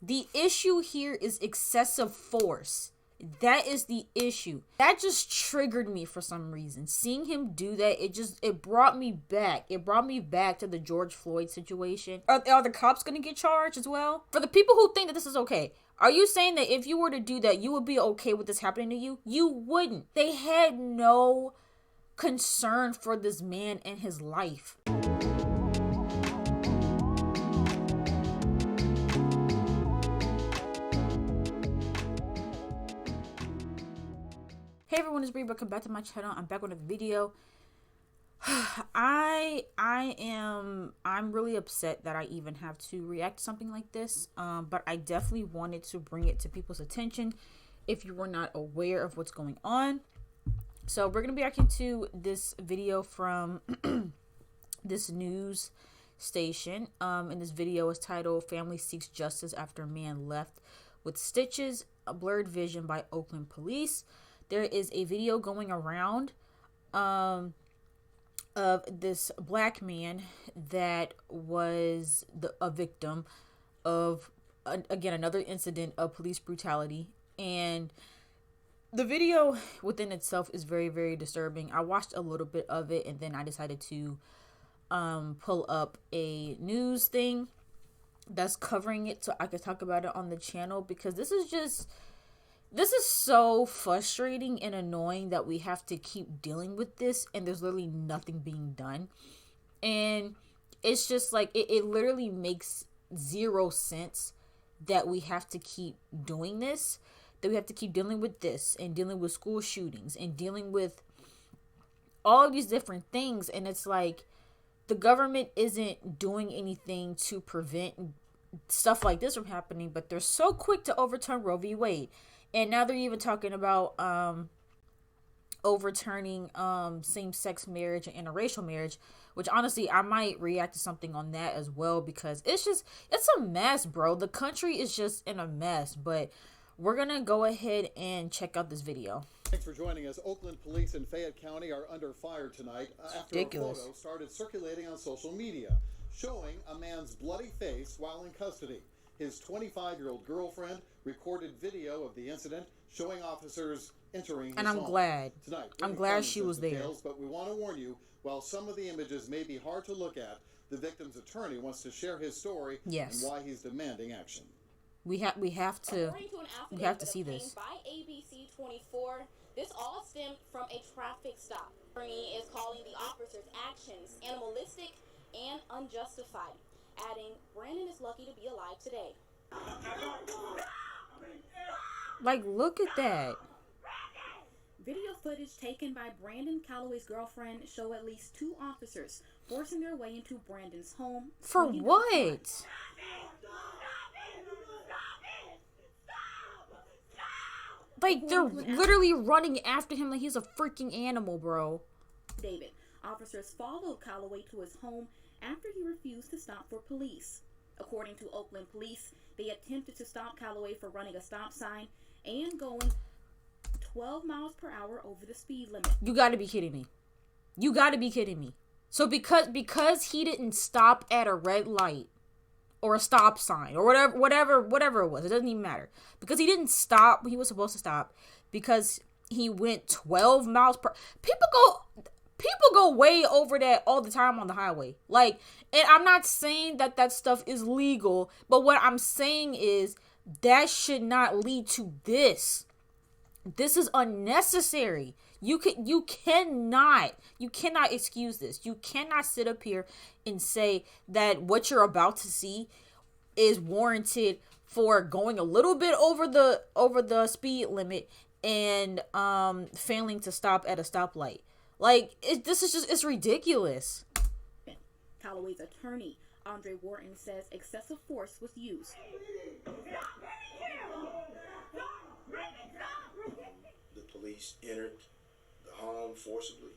The issue here is excessive force. That is the issue. That just triggered me for some reason. Seeing him do that, it brought me back. It brought me back to the George Floyd situation. Are the cops going to get charged as well? For the people who think that this is okay, are you saying that if you were to do that, you would be okay with this happening to you? You wouldn't. They had no concern for this man and his life. Hey everyone, it's Bree. Welcome back to my channel. I'm back with a video. I'm really upset that I even have to react to something like this. But I definitely wanted to bring it to people's attention if you were not aware of what's going on. So we're gonna be reacting to this video from this news station. And this video is titled "Family Seeks Justice After Man Left with Stitches, a Blurred Vision by Oakland Police." There is a video going around of this black man that was a victim of, again, another incident of police brutality. And the video within itself is very, very disturbing. I watched a little bit of it and then I decided to pull up a news thing that's covering it so I could talk about it on the channel, because this is so frustrating and annoying that we have to keep dealing with this and there's literally nothing being done. And it's just like, it literally makes zero sense that we have to keep doing this, that we have to keep dealing with this and dealing with school shootings and dealing with all of these different things. And it's like, the government isn't doing anything to prevent stuff like this from happening, but they're so quick to overturn Roe v. Wade. And now they're even talking about overturning same-sex marriage and interracial marriage, which honestly, I might react to something on that as well, because it's a mess, bro. The country is just in a mess, but we're going to go ahead and check out this video. Thanks for joining us. Oakland police in Fayette County are under fire tonight after a photo started circulating on social media showing a man's bloody face while in custody. His 25-year-old girlfriend recorded video of the incident showing officers entering his home. And I'm glad. Tonight, I'm glad she was there. But we want to warn you, while some of the images may be hard to look at, the victim's attorney wants to share his story and why he's demanding action. We have to see this. By ABC 24, this all stemmed from a traffic stop. Attorney is calling the officer's actions animalistic and unjustified, adding, Brandon is lucky to be alive today. Like, look at that. Video footage taken by Brandon Calloway's girlfriend show at least two officers forcing their way into Brandon's home. For what? Like, they're literally running after him like he's a freaking animal, bro. David, officers followed Calloway to his home after he refused to stop for police. According to Oakland police, they attempted to stop Calloway for running a stop sign and going 12 miles per hour over the speed limit. You gotta be kidding me. You gotta be kidding me. So because he didn't stop at a red light or a stop sign or whatever it was, it doesn't even matter. Because he didn't stop when he was supposed to stop, because he went 12 miles per... People go way over that all the time on the highway. Like, and I'm not saying that stuff is legal, but what I'm saying is that should not lead to this. This is unnecessary. You cannot excuse this. You cannot sit up here and say that what you're about to see is warranted for going a little bit over the speed limit and failing to stop at a stoplight. Like, it's ridiculous. Calloway's attorney, Andre Wharton, says excessive force was used. The police entered the home forcibly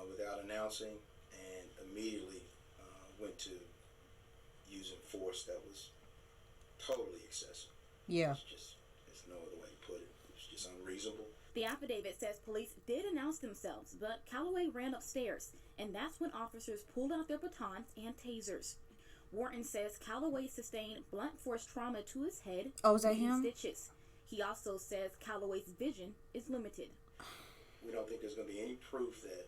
without announcing, and immediately went to using force that was totally excessive. Yeah. There's no other way to put it. It's just unreasonable. The affidavit says police did announce themselves, but Calloway ran upstairs, and that's when officers pulled out their batons and tasers. Wharton says Calloway sustained blunt force trauma to his head. Oh, is that him? Stitches. He also says Calloway's vision is limited. We don't think there's going to be any proof that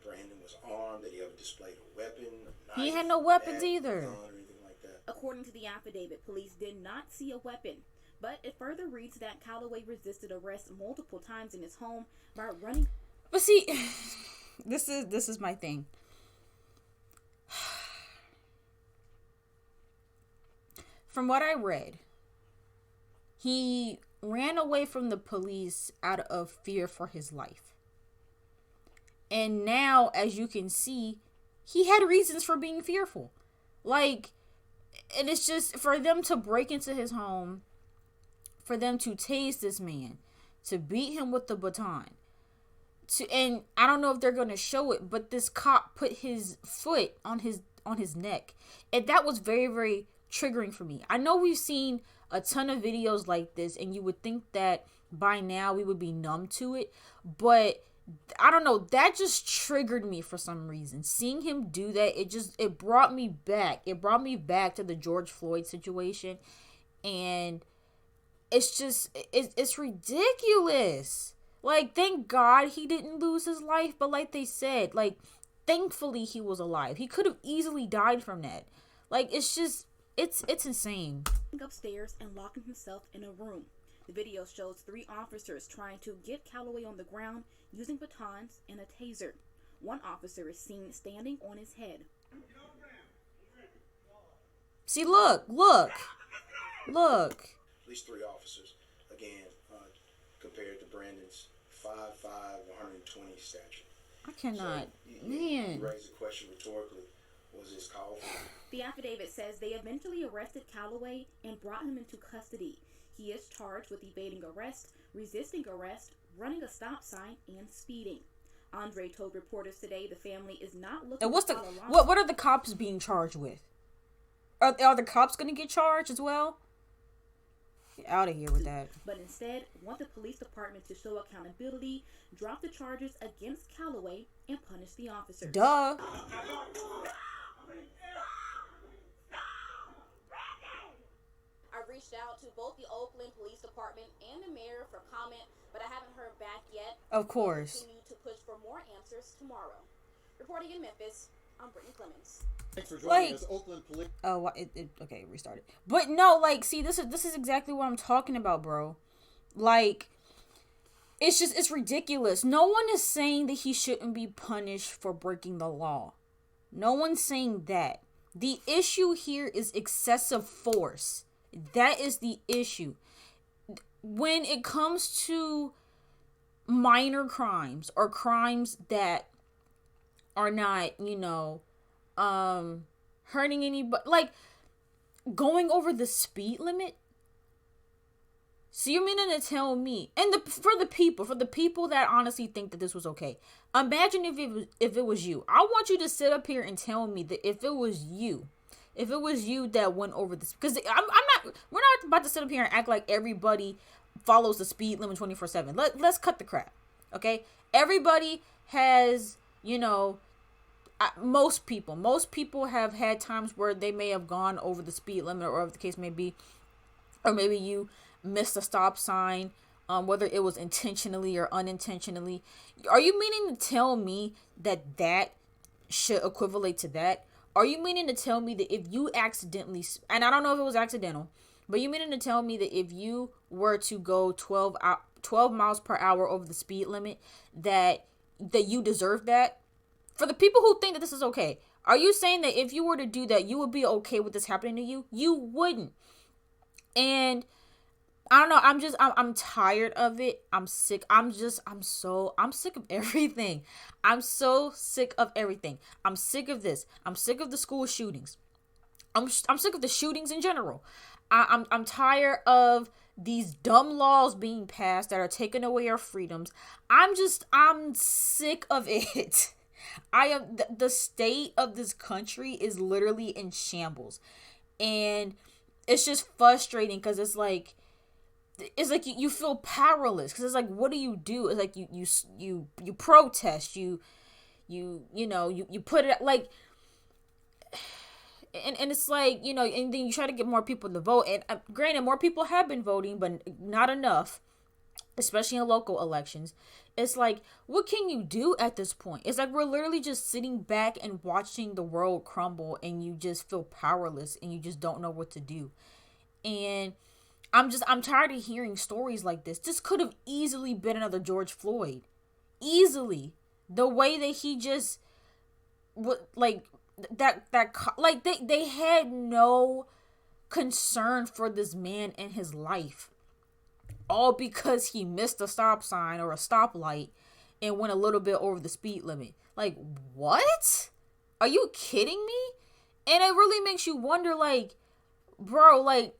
Brandon was armed, that he ever displayed a weapon, a knife, He had no weapons either. gun, or anything like that. According to the affidavit, police did not see a weapon, but it further reads that Calloway resisted arrest multiple times in his home by running. But see, this is my thing. From what I read, he ran away from the police out of fear for his life. And now, as you can see, he had reasons for being fearful. Like, and it's just for them to break into his home, for them to tase this man, to beat him with the baton. And I don't know if they're going to show it, but this cop put his foot on his neck. And that was very, very triggering for me. I know we've seen a ton of videos like this, and you would think that by now we would be numb to it, but I don't know, that just triggered me for some reason. Seeing him do that, it brought me back. It brought me back to the George Floyd situation, and it's ridiculous. Like, thank God he didn't lose his life, but like they said, like, thankfully he was alive. He could have easily died from that. Like, it's insane. Upstairs and locking himself in a room. The video shows 3 officers trying to get Calloway on the ground using batons and a taser. One officer is seen standing on his head. See, look. At least 3 officers, again, compared to Brandon's 5'5", 120 stature. I cannot. So, Man. You raise the question rhetorically, was this called for? The affidavit says they eventually arrested Calloway and brought him into custody. He is charged with evading arrest, resisting arrest, running a stop sign, and speeding. Andre told reporters today the family is not looking. And what are the cops being charged with? Are the cops going to get charged as well? Get out of here with that. But instead, want the police department to show accountability, drop the charges against Calloway, and punish the officers. Duh. I reached out to both the Oakland Police Department and the mayor for comment, but I haven't heard back yet. Of course. We'll continue to push for more answers tomorrow. Reporting in Memphis, I'm Brittany Clemens. Thanks for joining us, Oakland Police. Oh, okay, restarted. But no, like, see, this is exactly what I'm talking about, bro. Like, it's ridiculous. No one is saying that he shouldn't be punished for breaking the law. No one's saying that. The issue here is excessive force. That is the issue. When it comes to minor crimes or crimes that are not, hurting anybody, like going over the speed limit. So you're meaning to tell me, and for the people that honestly think that this was okay, imagine if it was you. I want you to sit up here and tell me that if it was you that went over this, because we're not about to sit up here and act like everybody follows the speed limit 24/7. Let's cut the crap, okay? Everybody has, most people have had times where they may have gone over the speed limit, or whatever the case may be, or maybe you missed a stop sign, whether it was intentionally or unintentionally. Are you meaning to tell me that should equivalent to that? Are you meaning to tell me that if you accidentally, and I don't know if it was accidental, but you meaning to tell me that if you were to go 12 miles per hour over the speed limit, that you deserve that? For the people who think that this is okay, are you saying that if you were to do that, you would be okay with this happening to you? You wouldn't. And I don't know. I'm tired of it. I'm sick. I'm sick of everything. I'm so sick of everything. I'm sick of this. I'm sick of the school shootings. I'm sick of the shootings in general. I'm tired of these dumb laws being passed that are taking away our freedoms. I'm sick of it. The state of this country is literally in shambles. And it's just frustrating because it's like you feel powerless, because it's like, what do? It's like you protest, you put it like, And it's like, you know, and then you try to get more people to vote. And granted, more people have been voting, but not enough, especially in local elections. It's like, what can you do at this point? It's like we're literally just sitting back and watching the world crumble, and you just feel powerless and you just don't know what to do. And I'm tired of hearing stories like this. This could have easily been another George Floyd. Easily. The way that he just, like, like they had no concern for this man and his life, all because he missed a stop sign or a stoplight and went a little bit over the speed limit. Like, what? Are you kidding me? And it really makes you wonder, like, bro, like,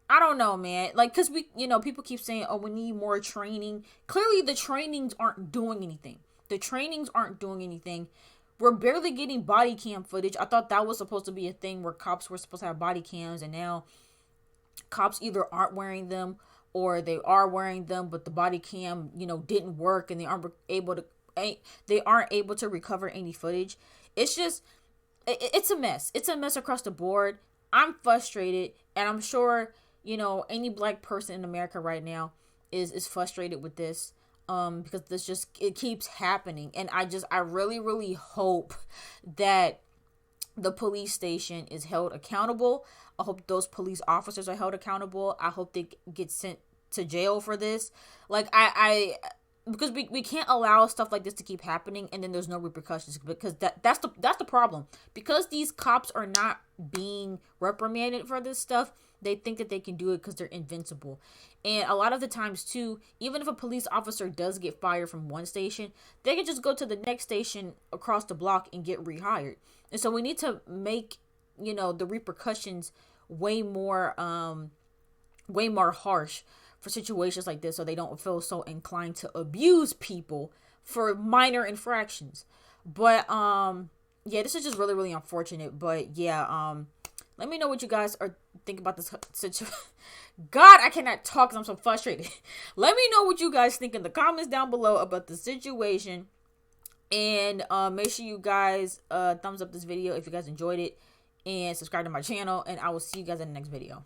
I don't know, man. Like, because we, you know, people keep saying, oh, we need more training. Clearly the trainings aren't doing anything. We're barely getting body cam footage. I thought that was supposed to be a thing where cops were supposed to have body cams, and now cops either aren't wearing them or they are wearing them, but the body cam, you know, didn't work, and they aren't able to recover any footage. It's just, it's a mess. It's a mess across the board. I'm frustrated, and I'm sure, you know, any black person in America right now is frustrated with this. Because this just, it keeps happening. And I really, really hope that the police station is held accountable. I hope those police officers are held accountable. I hope they get sent to jail for this. Like, because we can't allow stuff like this to keep happening and then there's no repercussions, because that's the problem. Because these cops are not being reprimanded for this stuff, they think that they can do it because they're invincible. And a lot of the times too, even if a police officer does get fired from one station, they can just go to the next station across the block and get rehired. And so we need to make, you know, the repercussions way more harsh for situations like this, so they don't feel so inclined to abuse people for minor infractions. But yeah, this is just really, really unfortunate. But yeah, let me know what you guys are thinking about this situation. God, I cannot talk because I'm so frustrated. Let me know what you guys think in the comments down below about the situation. And make sure you guys thumbs up this video if you guys enjoyed it, and subscribe to my channel, and I will see you guys in the next video.